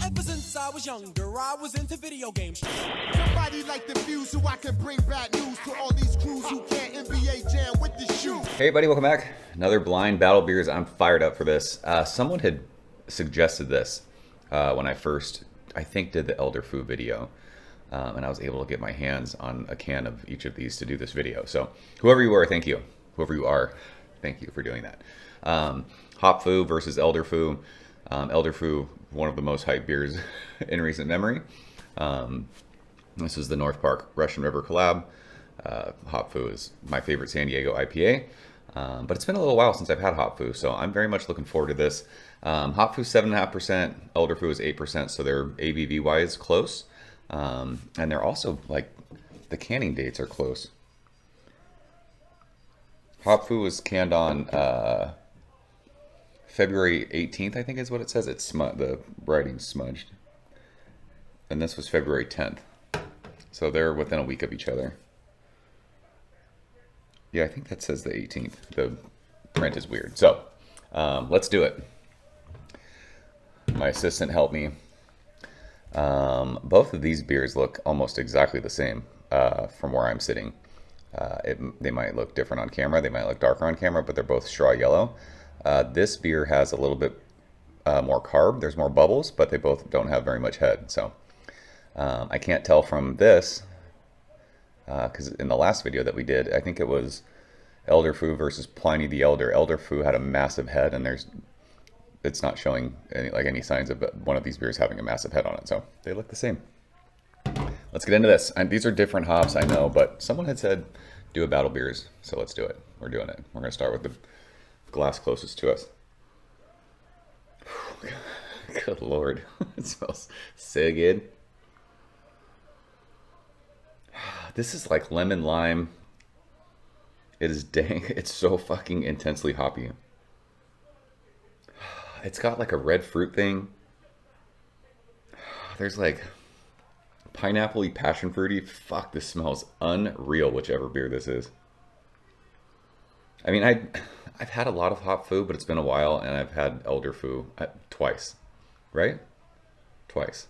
Ever since I was younger, I was into video games. Somebody like the fuse so I can bring bad news to all these crews who can't NBA jam with the shoe. Hey everybody, welcome back. Another blind battle beers. I'm fired up for this. Someone had suggested this when I first, I think, did the Elder Fu video. And I was able to get my hands on a can of each of these to do this video. So whoever you are, thank you. Whoever you are, thank you for doing that. Hop Fu versus Elder Fu. Elder Fu, one of the most hyped beers in recent memory. This is the North Park Russian River collab. Hop Fu is my favorite San Diego IPA. But it's been a little while since I've had Hop Fu, so I'm very much looking forward to this. Hop Fu 7.5%, Elder Fu is 8%, so they're ABV-wise close. And they're also, like, the canning dates are close. Hop Fu was canned on February 18th, I think is what it says. It's the writing's smudged. And this was February 10th. So they're within a week of each other. Yeah, I think that says the 18th. The print is weird. So, let's do it. My assistant helped me. Both of these beers look almost exactly the same from where I'm sitting. They might look different on camera. They might look darker on camera, but they're both straw yellow. This beer has a little bit more carb. There's more bubbles, but they both don't have very much head. So I can't tell from this because in the last video that we did, I think it was Elder Fu versus Pliny the Elder. Elder Fu had a massive head, and it's not showing any signs of one of these beers having a massive head on it. So they look the same. Let's get into this. And these are different hops, I know, but someone had said do a battle beers. So let's do it. We're doing it. We're going to start with the glass closest to us. Good Lord. It smells so good. This is like lemon lime. It is dank. It's so fucking intensely hoppy. It's got like a red fruit thing. There's like pineapple-y, passion fruity. Fuck, this smells unreal, whichever beer this is. I mean, I've had a lot of Hop Fu, but it's been a while, and I've had Elder Fu twice, right? Twice.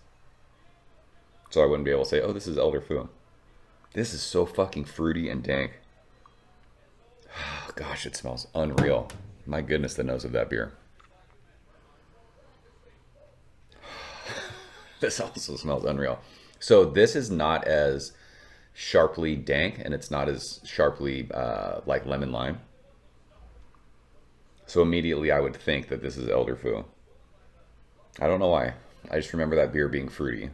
So I wouldn't be able to say, oh, this is Elder Fu. This is so fucking fruity and dank. Gosh, it smells unreal. My goodness, the nose of that beer. This also smells unreal. So this is not as sharply dank, and it's not as sharply like lemon lime. So immediately I would think that this is Elder Fu. I don't know why. I just remember that beer being fruity.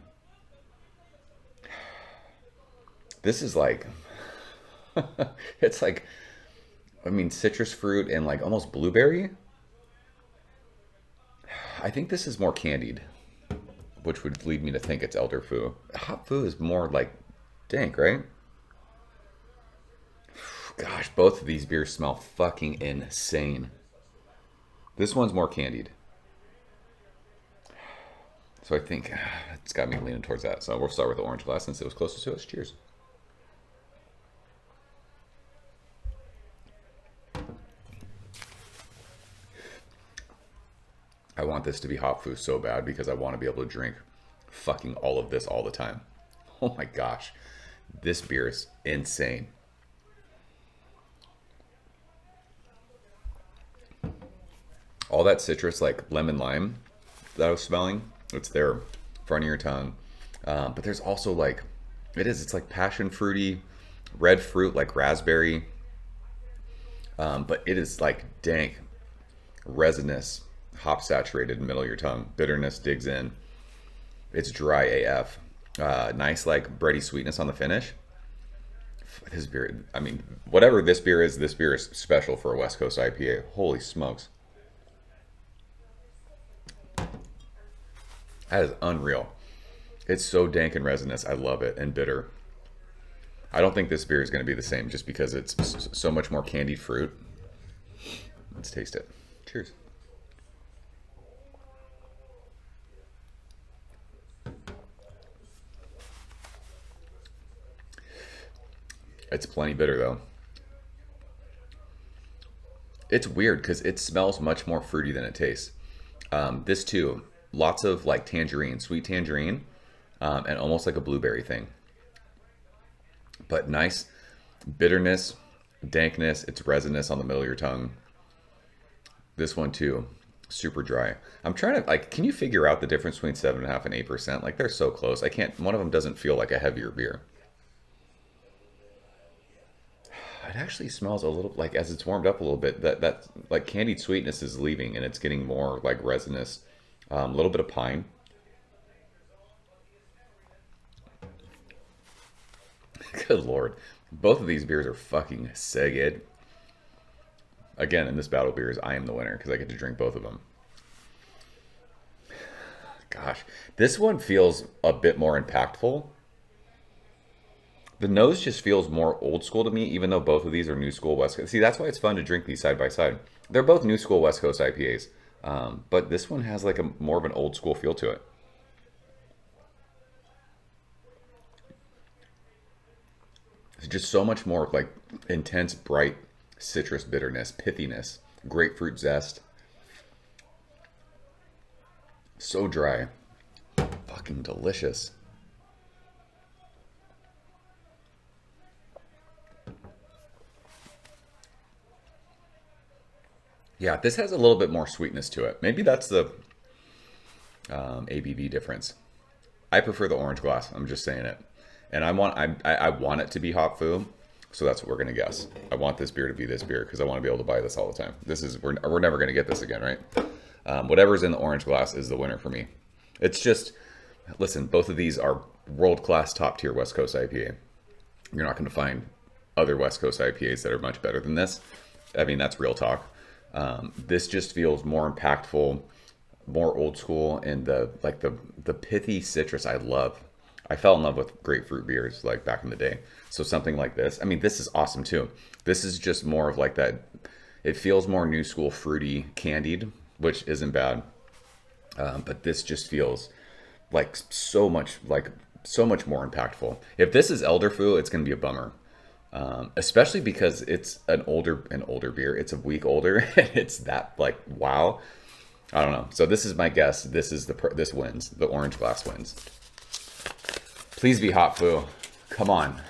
This is like, it's like, I mean, citrus fruit and like almost blueberry. I think this is more candied, which would lead me to think it's Elder Fu. Hop Fu is more like dank, right? Gosh, both of these beers smell fucking insane. This one's more candied. So I think it's got me leaning towards that. So we'll start with the orange glass since it was closest to us. Cheers. I want this to be Hop Fu so bad because I want to be able to drink fucking all of this all the time. Oh my gosh. This beer is insane. All that citrus, like lemon lime that I was smelling, it's there, front of your tongue. But there's also like, it's like passion fruity, red fruit, like raspberry. But it is like dank, resinous, hop saturated in the middle of your tongue. Bitterness digs in. It's dry AF. Nice like bready sweetness on the finish. This beer, I mean, whatever this beer is special for a West Coast IPA. Holy smokes. That is unreal. It's so dank and resinous. I love it. And bitter. I don't think this beer is going to be the same just because it's so much more candied fruit. Let's taste it. Cheers. It's plenty bitter though. It's weird because it smells much more fruity than it tastes. This too, lots of like tangerine, sweet tangerine, and almost like a blueberry thing. But nice bitterness, dankness. It's resinous on the middle of your tongue. This one too, super dry. I'm trying to like, can you figure out the difference between 7.5% and 8%? Like they're so close. I can't. One of them doesn't feel like a heavier beer. It actually smells a little like as it's warmed up a little bit. That like candied sweetness is leaving and it's getting more like resinous. A little bit of pine. Good Lord. Both of these beers are fucking so good. Again, in this battle beers, I am the winner because I get to drink both of them. Gosh, this one feels a bit more impactful. The nose just feels more old school to me, even though both of these are new school West Coast. See, that's why it's fun to drink these side by side. They're both new school West Coast IPAs, but this one has like a more of an old school feel to it. It's just so much more like intense, bright citrus bitterness, pithiness, grapefruit zest. So dry. Fucking delicious. Yeah, this has a little bit more sweetness to it. Maybe that's the ABV difference. I prefer the orange glass. I'm just saying it. And I want it to be hop fu, so that's what we're gonna guess. I want this beer to be this beer because I want to be able to buy this all the time. This is we're never gonna get this again, right? Whatever's in the orange glass is the winner for me. It's just, listen, both of these are world-class, top-tier West Coast IPA. You're not gonna find other West Coast IPAs that are much better than this. I mean, that's real talk. This just feels more impactful, more old school, and the pithy citrus I love. I fell in love with grapefruit beers like back in the day. So something like this. I mean, this is awesome too. This is just more of like that. It feels more new school, fruity, candied, which isn't bad. But this just feels like so much more impactful. If this is elderfu, it's going to be a bummer. Especially because it's an older beer. It's a week older. And it's that like, wow. I don't know. So this is my guess. This wins. The orange glass wins. Please be hop fu. Come on.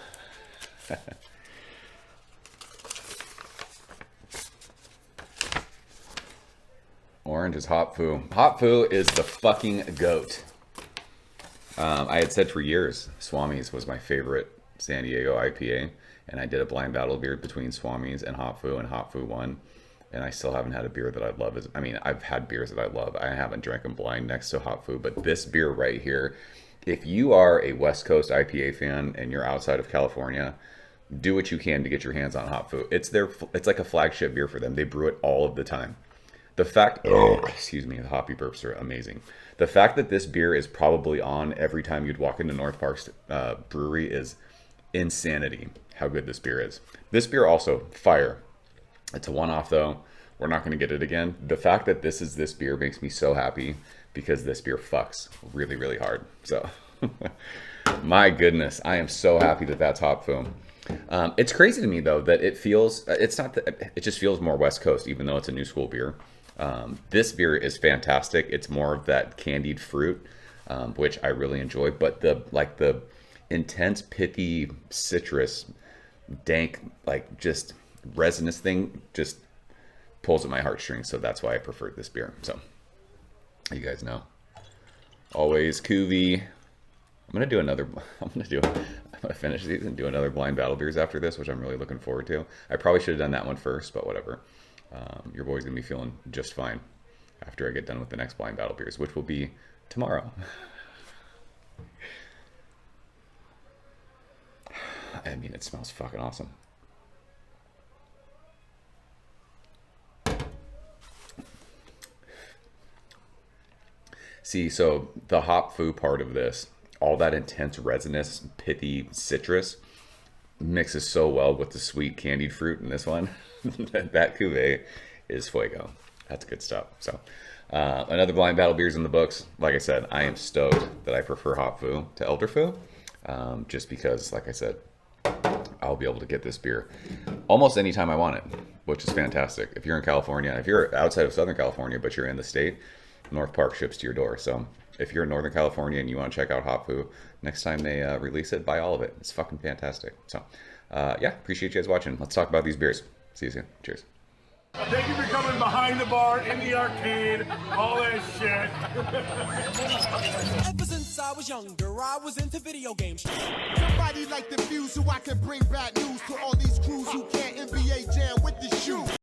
Orange is hop fu. Hop fu is the fucking goat. I had said for years, Swami's was my favorite San Diego IPA. And I did a blind battle beer between Swami's and hop fu, and hop fu won. And I still haven't had a beer that I love. I mean, I've had beers that I love. I haven't drank them blind next to hop fu. But this beer right here, if you are a West Coast IPA fan and you're outside of California, do what you can to get your hands on hop fu. It's like a flagship beer for them. They brew it all of the time. The fact, excuse me, the hoppy burps are amazing. The fact that this beer is probably on every time you'd walk into North Park's brewery is insanity. How good this beer is. This beer also fire. It's a one-off though. We're not going to get it again. The fact that this is this beer makes me so happy because this beer fucks really, really hard. So, my goodness, I am so happy that that's hop fu. It's crazy to me though that it feels. It's not that it just feels more West Coast, even though it's a new school beer. This beer is fantastic. It's more of that candied fruit, which I really enjoy. But the intense, pithy citrus, dank, like just resinous thing just pulls at my heartstrings. So that's why I preferred this beer. So you guys know, always Cuvee. I'm gonna finish these and do another blind battle beers after this, which I'm really looking forward to. I probably should have done that one first, but whatever. Your boy's gonna be feeling just fine after I get done with the next blind battle beers, which will be tomorrow. I mean, it smells fucking awesome. See, so the hop fu part of this, all that intense resinous, pithy citrus mixes so well with the sweet candied fruit in this one. That cuvee is fuego. That's good stuff. So another blind battle beers in the books. Like I said, I am stoked that I prefer hop fu to elder fu, just because, like I said, I'll be able to get this beer almost anytime I want it, which is fantastic. If you're in California, if you're outside of Southern California, but you're in the state, North Park ships to your door. So if you're in Northern California and you want to check out Hot Poo, next time they release it, buy all of it. It's fucking fantastic. So yeah, appreciate you guys watching. Let's talk about these beers. See you soon. Cheers. Thank you for coming behind the bar, in the arcade, all that shit. Ever since I was younger, I was into video games. Somebody like the fuse so I can bring bad news to all these crews who can't NBA jam with the shoe.